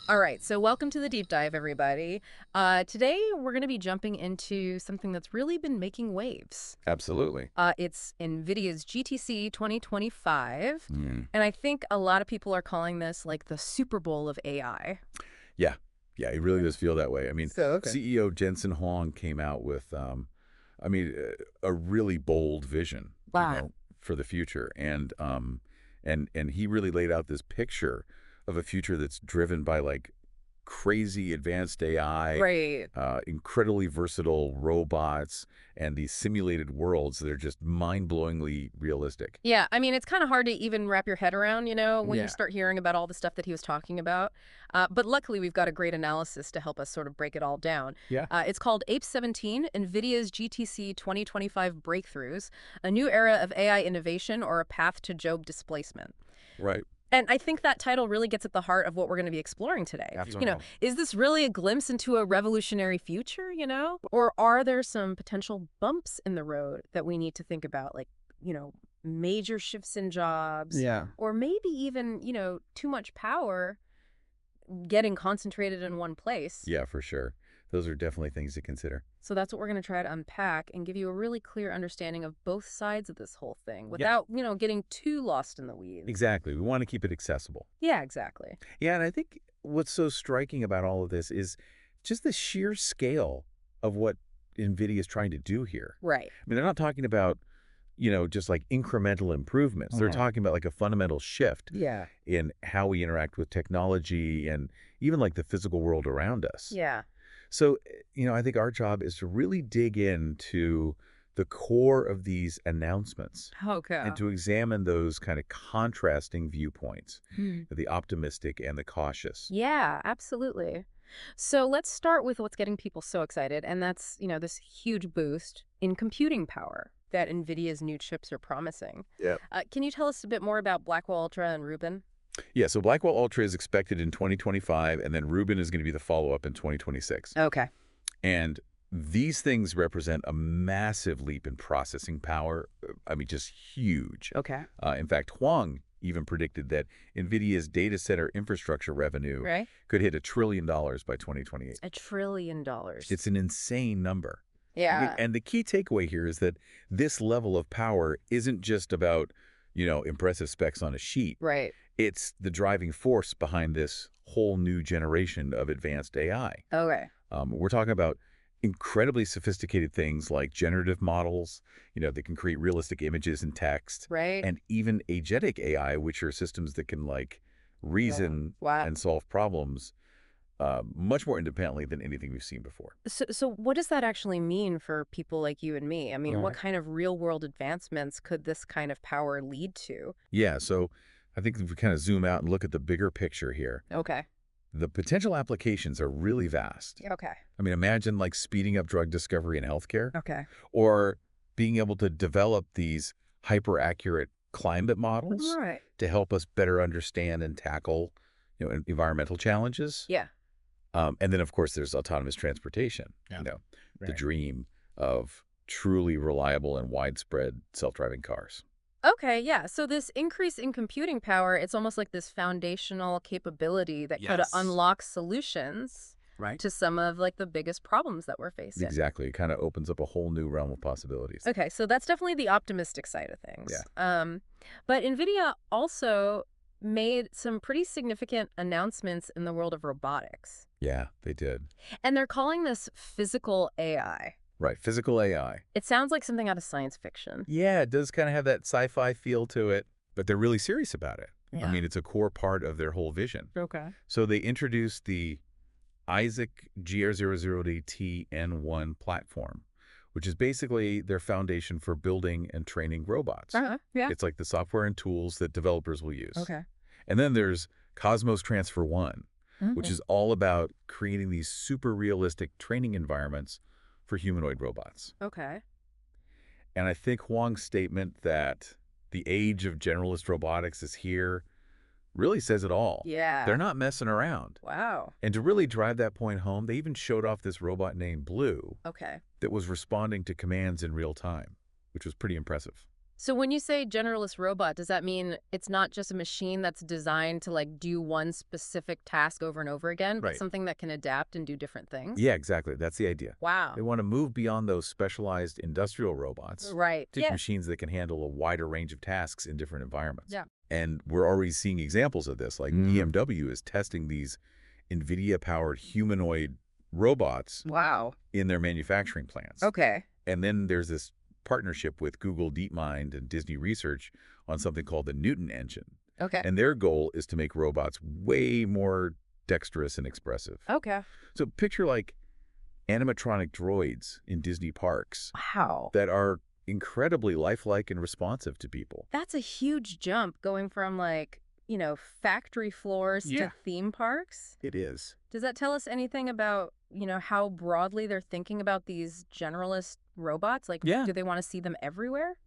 All right, so welcome to the deep dive, everybody. Today, we're going to be jumping into something that's really been making waves. Absolutely. It's Nvidia's GTC 2025, Mm. and I think a lot of people are calling this like the Super Bowl of AI. Yeah. Yeah, it really does feel that way. I mean, Okay. CEO Jensen Huang came out with, a really bold vision, Wow. for the future. And he really laid out this picture of a future that's driven by like crazy advanced AI, Right. incredibly versatile robots, and these simulated worlds that are just mind-blowingly realistic. Yeah, I mean, it's kind of hard to even wrap your head around, when you Yeah. start hearing about all the stuff that he was talking about. But luckily, we've got a great analysis to help us sort of break it all down. Yeah. It's called Ep17, Nvidia's GTC 2025 Breakthroughs, a new era of AI innovation or a path to job displacement. Right. And I think that title really gets at the heart of what we're going to be exploring today. Absolutely. Is this really a glimpse into a revolutionary future? Or are there some potential bumps in the road that we need to think about, like, major shifts in jobs? Yeah. Or maybe even, too much power getting concentrated in one place? Yeah, for sure. Those are definitely things to consider. So that's what we're going to try to unpack and give you a really clear understanding of both sides of this whole thing without, getting too lost in the weeds. Exactly. We want to keep it accessible. Yeah, exactly. Yeah, and I think what's so striking about all of this is just the sheer scale of what NVIDIA is trying to do here. Right. I mean, they're not talking about, just like incremental improvements. They're talking about like a fundamental shift Yeah. in how we interact with technology and even like the physical world around us. Yeah. So, I think our job is to really dig into the core of these announcements Okay. and to examine those kind of contrasting viewpoints, Hmm. the optimistic and the cautious. Yeah, absolutely. So let's start with what's getting people so excited, and that's, this huge boost in computing power that NVIDIA's new chips are promising. Yeah. Can you tell us a bit more about Blackwell Ultra and Rubin? Yeah, so Blackwell Ultra is expected in 2025, and then Rubin is going to be the follow-up in 2026. Okay. And these things represent a massive leap in processing power. I mean, just huge. Okay. In fact, Huang even predicted that NVIDIA's data center infrastructure revenue Right? could hit $1 trillion by 2028. $1 trillion. It's an insane number. Yeah. And the key takeaway here is that this level of power isn't just about, impressive specs on a sheet. Right. It's the driving force behind this whole new generation of advanced AI. Okay. We're talking about incredibly sophisticated things like generative models, that can create realistic images and text, Right. and even agentic AI, which are systems that can like reason Wow. and solve problems much more independently than anything we've seen before. So what does that actually mean for people like you and me? I mean, what kind of real-world advancements could this kind of power lead to? Yeah, so I think if we kind of zoom out and look at the bigger picture here, Okay. the potential applications are really vast. Okay. I mean, imagine like speeding up drug discovery in healthcare, Okay. or being able to develop these hyper-accurate climate models Right. to help us better understand and tackle, environmental challenges. Yeah. And then, of course, there's autonomous transportation, the Right. dream of truly reliable and widespread self-driving cars. Okay, yeah. So this increase in computing power, it's almost like this foundational capability that could Yes. unlock solutions Right. to some of like the biggest problems that we're facing. Exactly. It kind of opens up a whole new realm of possibilities. Okay, so that's definitely the optimistic side of things. Yeah. But NVIDIA also made some pretty significant announcements in the world of robotics. Yeah, they did. And they're calling this physical AI. Right. Physical AI. It sounds like something out of science fiction. Yeah, it does kind of have that sci-fi feel to it, but they're really serious about it. Yeah. I mean, it's a core part of their whole vision. Okay. So they introduced the Isaac GR00T N1 platform, which is basically their foundation for building and training robots. Yeah. It's like the software and tools that developers will use. Okay. And then there's Cosmos Transfer 1, which is all about creating these super realistic training environments for humanoid robots. Okay. And I think Huang's statement that the age of generalist robotics is here really says it all. Yeah. They're not messing around. Wow. And to really drive that point home, they even showed off this robot named Blue Okay. that was responding to commands in real time, which was pretty impressive. So when you say generalist robot, does that mean it's not just a machine that's designed to like do one specific task over and over again, but Right. something that can adapt and do different things? Yeah, exactly. That's the idea. Wow. They want to move beyond those specialized industrial robots Right. to machines that can handle a wider range of tasks in different environments. Yeah. And we're already seeing examples of this, like BMW is testing these Nvidia-powered humanoid robots Wow. in their manufacturing plants. Okay. And then there's this partnership with Google DeepMind and Disney Research on something called the Newton engine. Okay. And their goal is to make robots way more dexterous and expressive. Okay. So picture like animatronic droids in Disney parks Wow. that are incredibly lifelike and responsive to people. That's a huge jump going from like, factory floors to theme parks. It is. Does that tell us anything about, how broadly they're thinking about these generalist robots? Like, do they want to see them everywhere?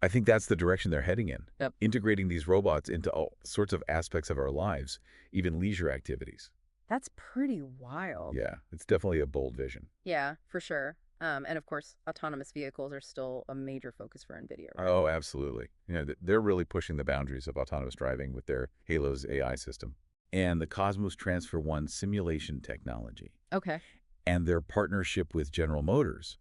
I think that's the direction they're heading in. Yep. Integrating these robots into all sorts of aspects of our lives, even leisure activities. That's pretty wild. Yeah, it's definitely a bold vision. Yeah, for sure. And of course, autonomous vehicles are still a major focus for Nvidia, right? Oh, absolutely. They're really pushing the boundaries of autonomous driving with their Halos AI system and the Cosmos Transfer 1 simulation technology. Okay. And their partnership with General Motors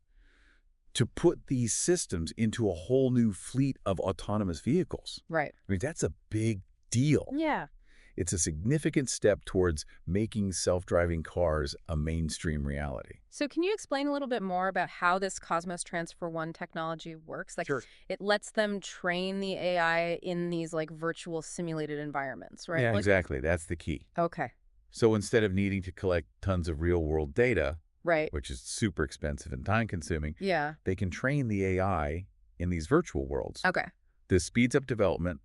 to put these systems into a whole new fleet of autonomous vehicles. Right. I mean, that's a big deal. Yeah. It's a significant step towards making self-driving cars a mainstream reality. So can you explain a little bit more about how this Cosmos Transfer 1 technology works? Like, Sure. it lets them train the AI in these like virtual simulated environments, right? Yeah, exactly. That's the key. Okay. So instead of needing to collect tons of real-world data, Right. which is super expensive and time-consuming, Yeah. they can train the AI in these virtual worlds. Okay. This speeds up development,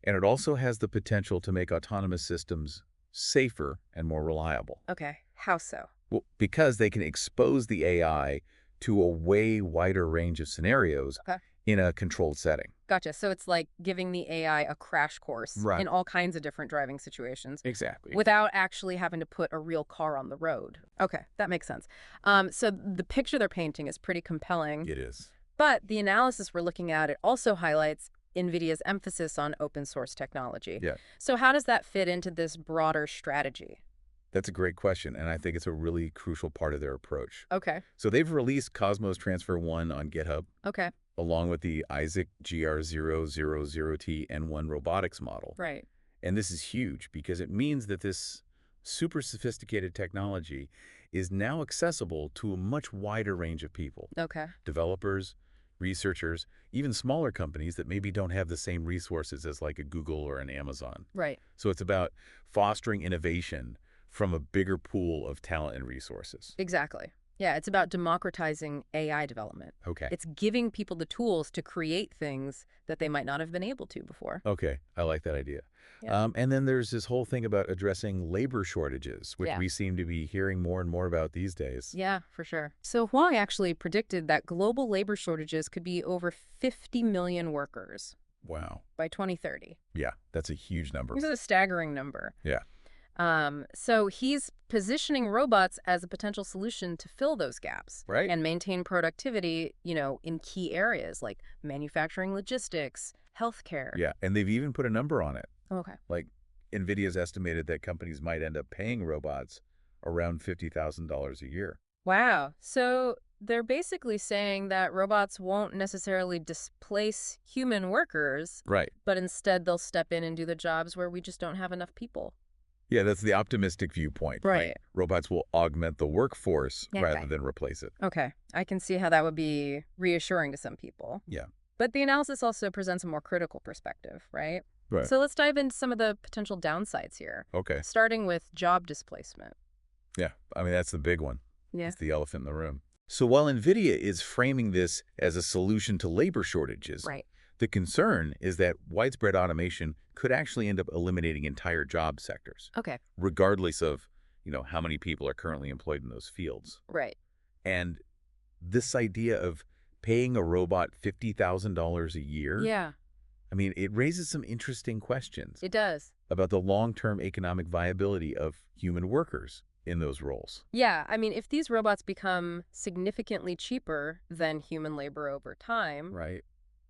and it also has the potential to make autonomous systems safer and more reliable. Okay. How so? Well, because they can expose the AI to a way wider range of scenarios in a controlled setting. Gotcha. So it's like giving the AI a crash course Right. in all kinds of different driving situations Exactly. without actually having to put a real car on the road. Okay, that makes sense. So the picture they're painting is pretty compelling. It is. But the analysis we're looking at, it also highlights NVIDIA's emphasis on open source technology. Yeah. So how does that fit into this broader strategy? That's a great question, and I think it's a really crucial part of their approach. Okay. So they've released Cosmos Transfer 1 on GitHub, Okay. along with the Isaac GR00T N1 robotics model. Right. And this is huge because it means that this super sophisticated technology is now accessible to a much wider range of people. Okay. Developers, researchers, even smaller companies that maybe don't have the same resources as like a Google or an Amazon. Right. So it's about fostering innovation from a bigger pool of talent and resources. Exactly. Yeah, it's about democratizing AI development. Okay. It's giving people the tools to create things that they might not have been able to before. Okay, I like that idea. Yeah. And then there's this whole thing about addressing labor shortages, which Yeah. we seem to be hearing more and more about these days. Yeah, for sure. So Huang actually predicted that global labor shortages could be over 50 million workers Wow. by 2030. Yeah, that's a huge number. This is a staggering number. Yeah. So he's positioning robots as a potential solution to fill those gaps. Right. And maintain productivity, in key areas like manufacturing, logistics, healthcare. Yeah, and they've even put a number on it. Okay. Like, NVIDIA's estimated that companies might end up paying robots around $50,000 a year. Wow. So they're basically saying that robots won't necessarily displace human workers, Right. but instead they'll step in and do the jobs where we just don't have enough people. Yeah, that's the optimistic viewpoint. Right. Robots will augment the workforce Yeah, rather right. than replace it. Okay. I can see how that would be reassuring to some people. Yeah. But the analysis also presents a more critical perspective, right? Right. So let's dive into some of the potential downsides here, Okay. starting with job displacement. Yeah, I mean, that's the big one. Yeah. It's the elephant in the room. So while NVIDIA is framing this as a solution to labor shortages, Right. the concern is that widespread automation could actually end up eliminating entire job sectors, Okay. regardless of, how many people are currently employed in those fields. Right. And this idea of paying a robot $50,000 a year, Yeah, I mean, it raises some interesting questions it does. about the long-term economic viability of human workers in those roles. Yeah, I mean, if these robots become significantly cheaper than human labor over time, Right.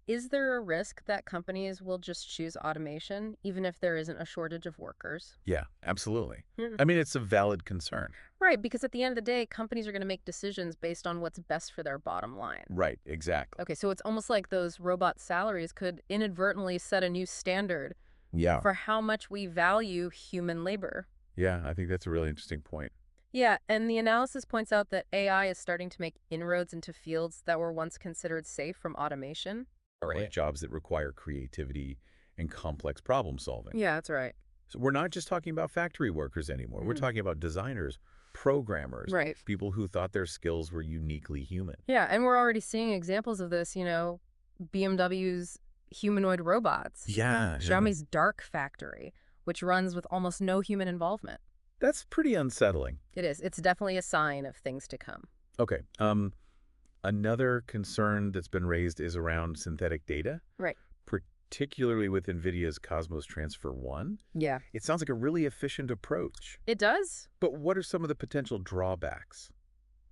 is there a risk that companies will just choose automation, even if there isn't a shortage of workers? Yeah, absolutely. Hmm. I mean, it's a valid concern. Right, because at the end of the day, companies are going to make decisions based on what's best for their bottom line. Right, exactly. Okay, so it's almost like those robot salaries could inadvertently set a new standard Yeah. for how much we value human labor. Yeah, I think that's a really interesting point. Yeah, and the analysis points out that AI is starting to make inroads into fields that were once considered safe from automation. Like jobs that require creativity and complex problem solving. Yeah, that's right. So we're not just talking about factory workers anymore. We're talking about designers, programmers, Right. people who thought their skills were uniquely human. Yeah, and we're already seeing examples of this, BMW's humanoid robots. Yeah. Xiaomi's Dark Factory, which runs with almost no human involvement. That's pretty unsettling. It is. It's definitely a sign of things to come. Okay. Another concern that's been raised is around synthetic data. Right. Particularly with Nvidia's Cosmos Transfer 1. Yeah. It sounds like a really efficient approach. It does. But what are some of the potential drawbacks?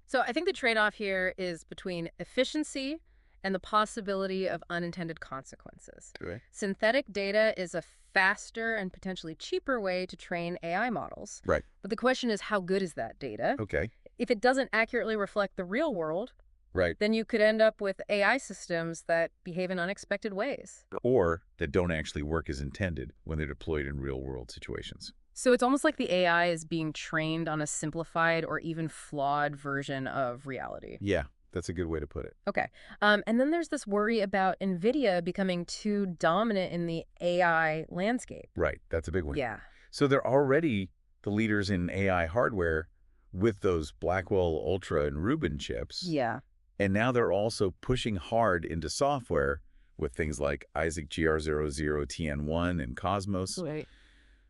So I think the trade-off here is between efficiency and the possibility of unintended consequences. Okay. Synthetic data is a faster and potentially cheaper way to train AI models. Right. But the question is, how good is that data? Okay. If it doesn't accurately reflect the real world, Right. then you could end up with AI systems that behave in unexpected ways. Or that don't actually work as intended when they're deployed in real-world situations. So it's almost like the AI is being trained on a simplified or even flawed version of reality. Yeah, that's a good way to put it. Okay. And then there's this worry about NVIDIA becoming too dominant in the AI landscape. Right, that's a big one. Yeah. So they're already the leaders in AI hardware with those Blackwell Ultra and Rubin chips. Yeah. And now they're also pushing hard into software with things like Isaac GR00T N1 and Cosmos. Right.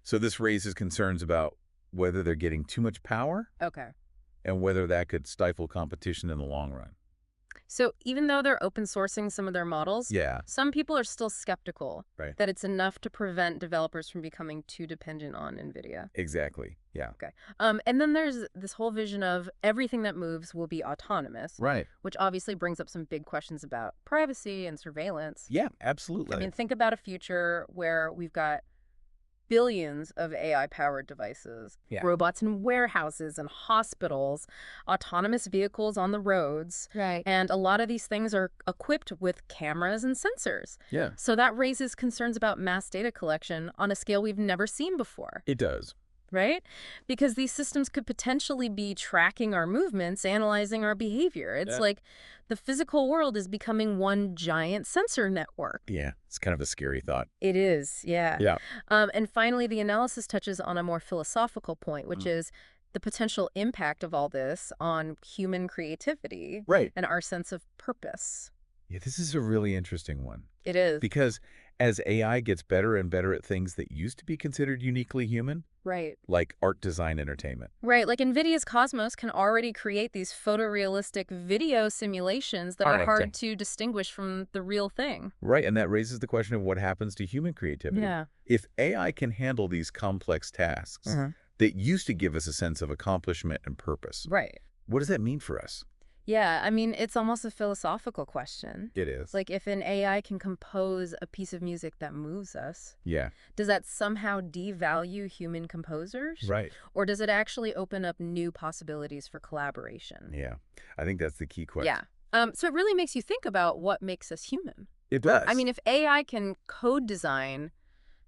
So this raises concerns about whether they're getting too much power Okay. and whether that could stifle competition in the long run. So even though they're open sourcing some of their models, Yeah. some people are still skeptical Right. that it's enough to prevent developers from becoming too dependent on NVIDIA. Exactly. Yeah. Okay. And then there's this whole vision of everything that moves will be autonomous, Right. which obviously brings up some big questions about privacy and surveillance. Yeah, absolutely. I mean, think about a future where we've got billions of AI-powered devices, Yeah. robots in warehouses and hospitals, autonomous vehicles on the roads. Right. And a lot of these things are equipped with cameras and sensors. Yeah, So that raises concerns about mass data collection on a scale we've never seen before, it does. right? Because these systems could potentially be tracking our movements, analyzing our behavior. It's Yeah. like the physical world is becoming one giant sensor network. Yeah, it's kind of a scary thought. It is, yeah. Yeah. And finally, the analysis touches on a more philosophical point, which is the potential impact of all this on human creativity Right. and our sense of purpose. Yeah, this is a really interesting one. It is. Because as AI gets better and better at things that used to be considered uniquely human, Right. like art design entertainment. Right. Like NVIDIA's Cosmos can already create these photorealistic video simulations that are hard to distinguish from the real thing. Right, and that raises the question of what happens to human creativity. Yeah. If AI can handle these complex tasks that used to give us a sense of accomplishment and purpose, Right. what does that mean for us? Yeah. I mean, it's almost a philosophical question. It is. Like, if an AI can compose a piece of music that moves us, Yeah, does that somehow devalue human composers? right. Or does it actually open up new possibilities for collaboration? Yeah, I think that's the key question. Yeah. So it really makes you think about what makes us human. It does. I mean, if AI can code design,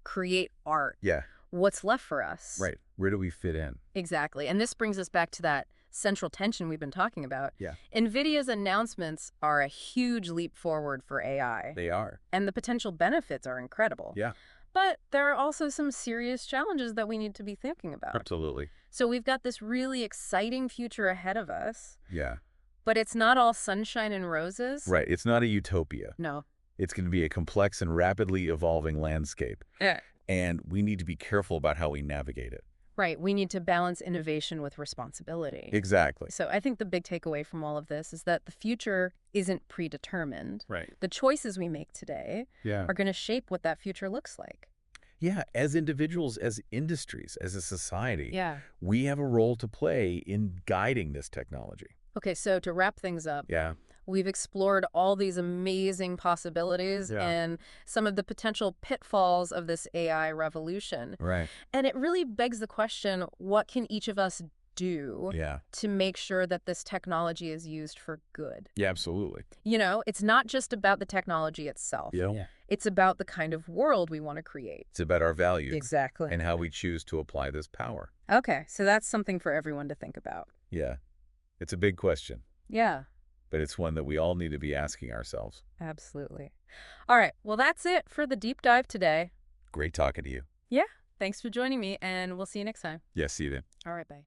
create art, Yeah, what's left for us? right. Where do we fit in? Exactly. And this brings us back to that central tension we've been talking about. Yeah. NVIDIA's announcements are a huge leap forward for AI, They are. and the potential benefits are incredible. Yeah, But there are also some serious challenges that we need to be thinking about. absolutely. So we've got this really exciting future ahead of us, Yeah, but it's not all sunshine and roses. right. It's not a utopia. No. It's going to be a complex and rapidly evolving landscape, Yeah. and we need to be careful about how we navigate it. Right. We need to balance innovation with responsibility. Exactly. So I think the big takeaway from all of this is that the future isn't predetermined. Right. The choices we make today Yeah. are going to shape what that future looks like. Yeah, as individuals, as industries, as a society, Yeah. we have a role to play in guiding this technology. Okay, so to wrap things up, Yeah. We've explored all these amazing possibilities Yeah. and some of the potential pitfalls of this AI revolution. Right. And it really begs the question, what can each of us do Yeah. to make sure that this technology is used for good? Yeah, absolutely. It's not just about the technology itself. Yeah. It's about the kind of world we want to create. It's about our values Exactly. and how we choose to apply this power. Okay, so that's something for everyone to think about. Yeah. It's a big question, Yeah, but it's one that we all need to be asking ourselves. absolutely. All right, well, that's it for the deep dive today. Great talking to you. Yeah, thanks for joining me, and we'll see you next time. Yes, see you then. All right, bye.